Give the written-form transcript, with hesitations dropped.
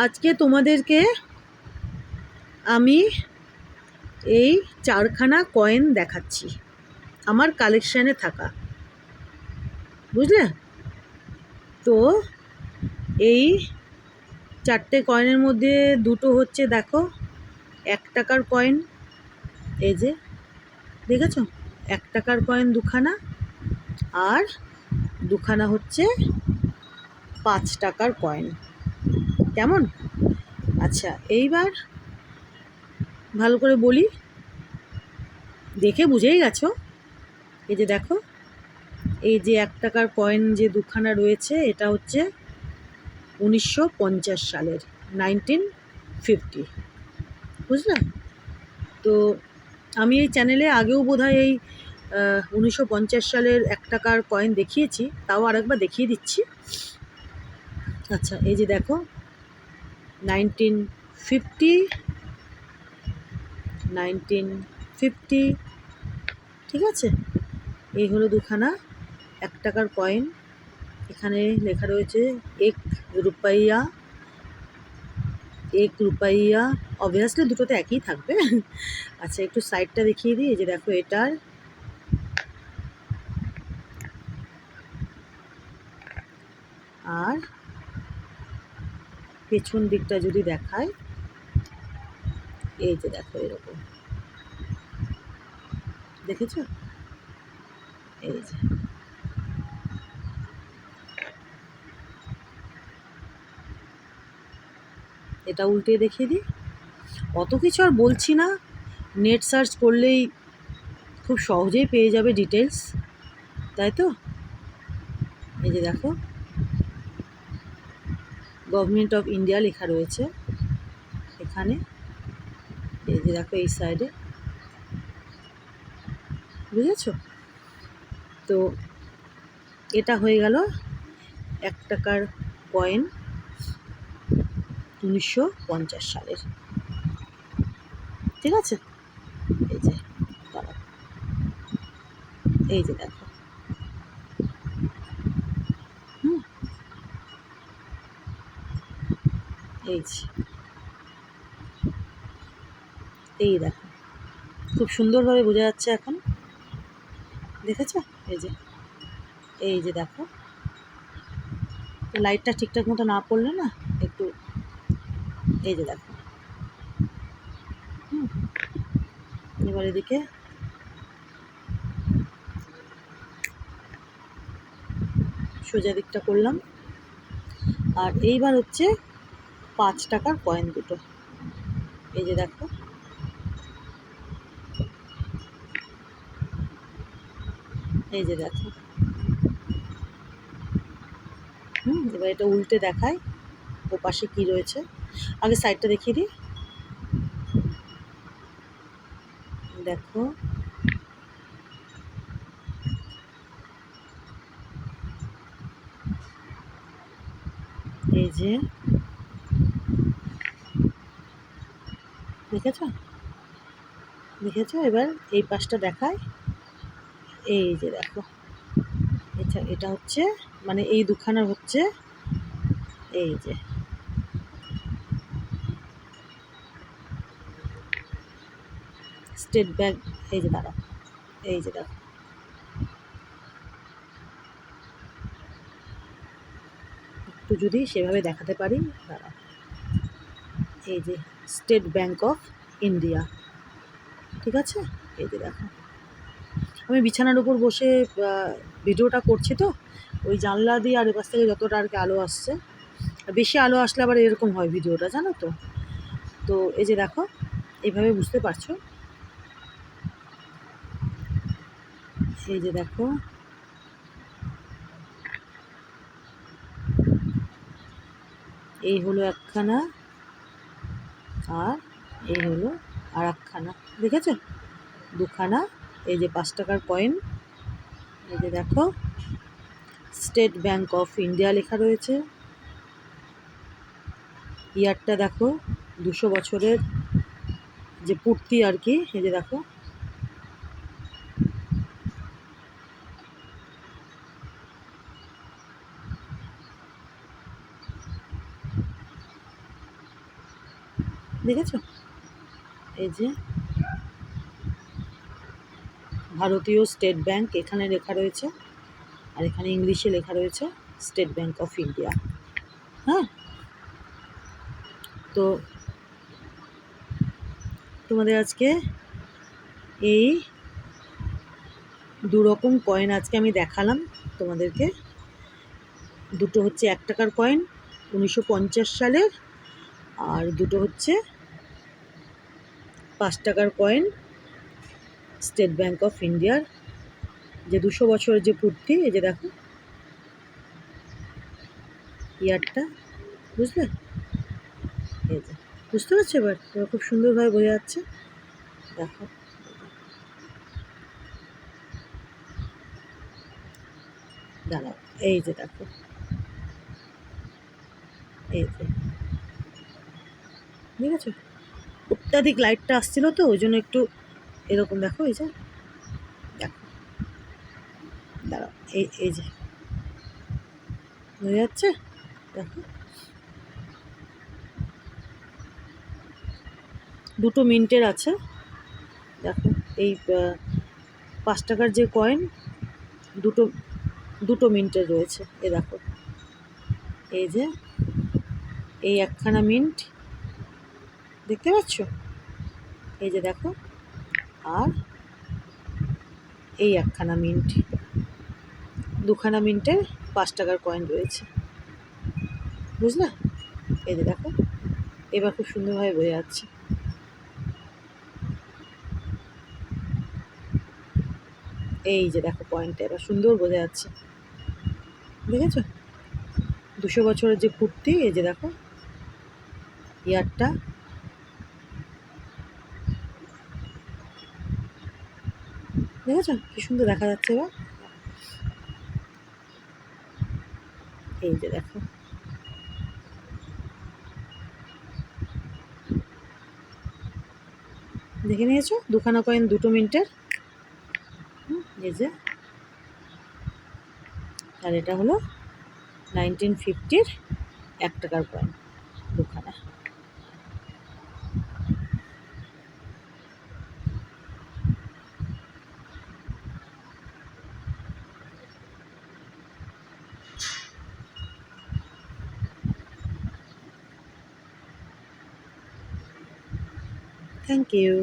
আজকে তোমাদেরকে আমি এই 4খানা কয়েন দেখাচ্ছি আমার কালেকশানে থাকা, বুঝলে? তো এই 4টে কয়েনের মধ্যে দুটো হচ্ছে, দেখো, 1 টাকার কয়েন। এই যে দেখেছো, 1 টাকার কয়েন দুখানা, আর দুখানা হচ্ছে 5 টাকার কয়েন। কেমন? আচ্ছা, এইবার ভালো করে বলি, দেখে বুঝেই গেছো। এই যে দেখো, এই যে 1 টাকার কয়েন যে দুখানা রয়েছে, এটা হচ্ছে 1950 সালের, 1950, বুঝলে? তো আমি এই চ্যানেলে আগেও বোধহয় এই 1950 সালের 1 টাকার কয়েন দেখিয়েছি, তাও আরেকবার দেখিয়ে দিচ্ছি। আচ্ছা, এই যে দেখো, 1950, 1950, ঠিক আছে? এই হলো দুখানা 1 টাকার কয়েন। এখানে লেখা রয়েছে 1 রুপাইয়া, 1 রুপাইয়া। অবভিয়াসলি দুটোতে একই থাকবে। আচ্ছা, একটু সাইডটা দেখিয়ে দিই। এই যে দেখো, এটার আর পেছন দিকটা যদি দেখায়, এই যে দেখো, এরকম দেখেছো? এই যে এটা উল্টে দেখিয়ে দিই। অত কিছু আর বলছি না, নেট সার্চ করলেই খুব সহজেই পেয়ে যাবে ডিটেলস, তাই তো? এই যে দেখো, গভর্নমেন্ট অফ ইন্ডিয়া লেখা রয়েছে এখানে। এই যে দেখো, এই সাইডে, বুঝেছো? তো এটা হয়ে গেল 1 টাকার কয়েন 1950 সালের, ঠিক আছে? এই যে দাঁড়াও, এই যে দেখো, এই যে, এই দেখো, খুব সুন্দরভাবে বোঝা যাচ্ছে এখন, দেখেছো? এই যে, এই যে দেখো, লাইটটা ঠিকঠাক মতো না পড়লে না একটু, এই যে দেখো, এবার এদিকে সোজা দিকটা করলাম। আর এইবার হচ্ছে 5 টাকার কয়েন দুটো। এই যে দেখো, এই যে দেখো, এবার এটা উল্টে দেখায় ও পাশে কি রয়েছে। আগে সাইডটা দেখিয়ে দিই। দেখো, এই যে দেখেছো, দেখেছো? এবার এই পাশটা দেখায়। এই যে দেখো, এটা হচ্ছে, মানে এই দুখানা হচ্ছে, এই যে স্টেট ব্যাংক। এই যে দাঁড়াও, এই যে দেখো, একটু যদি সেভাবে দেখাতে পারি, দাঁড়াও, এই যে স্টেট ব্যাংক অফ ইন্ডিয়া, ঠিক আছে? এই যে দেখো, আমি বিছানার উপর বসে ভিডিওটা করছি, তো ওই জানলা দিয়ে আর এপাশ থেকে যতটা আর কি আলো আসছে, বেশি আলো আসলে আবার এরকম হয় ভিডিওটা, জানো তো? তো এই যে দেখো, এইভাবে বুঝতে পারছো। এই যে দেখো, এই হলো একখানা, আর এই হলো আর একখানা, দেখেছো? দুখানা। এই যে 5 টাকার কয়েন। এই যে দেখো, স্টেট ব্যাংক অফ ইন্ডিয়া লেখা রয়েছে। ইয়ারটা দেখো, 200 বছরের যে পূর্তি আর কি। এই যে দেখো, দেখেছো? এই যে ভারতীয় স্টেট ব্যাংক এখানে লেখা রয়েছে, আর এখানে ইংলিশে লেখা রয়েছে স্টেট ব্যাংক অফ ইন্ডিয়া। হ্যাঁ, তো তোমাদের আজকে এই দু রকম কয়েন আজকে আমি দেখালাম তোমাদেরকে। দুটো হচ্ছে 1 টাকার কয়েন 1950 সালের, আর দুটো হচ্ছে 5 টাকার কয়েন স্টেট ব্যাংক অফ ইন্ডিয়ার, যে 200 বছরের যে পূর্তি। এই যে দেখো ইয়ারটা, বুঝলে? এই যে বুঝতে পারছো এবার? এবার খুব সুন্দরভাবে বোঝা যাচ্ছে। দেখো, দাঁড়াও, এই যে দেখো, এই যে ঠিক আছে। অত্যাধিক লাইটটা আসছিল তো ওই জন্য একটু এরকম দেখো। এই যে দেখো, দাঁড়াও, এই যে বোঝা যাচ্ছে? দেখো, দুটো মিন্টের আছে। দেখো এই 5 টাকার যে কয়েন দুটো দুটো মিন্টের রয়েছে। এ দেখো, এই যে এই একখানা মিন্ট, দেখতে পাচ্ছ? এই যে দেখো, আর এই একখানা মিন্ট, দুখানা মিন্টের 5 টাকার কয়েন রয়েছে, বুঝলে? এই যে দেখো, এবার খুব সুন্দরভাবে বোঝা যাচ্ছে। এই যে দেখো পয়েন্টটা এবার সুন্দর বোঝা যাচ্ছে, দেখেছো? 200 বছরের যে পূর্তি। এই যে দেখো ইয়ারটা, দেখেছো কি সুন্দর দেখা যাচ্ছে এবার? এই যে দেখো, দেখে নিয়েছো? দুখানা কয়েন দুটো মিন্টের। এই যে, আর এটা হলো 1950-র 1 টাকার কয়েন দুখানা। Thank you.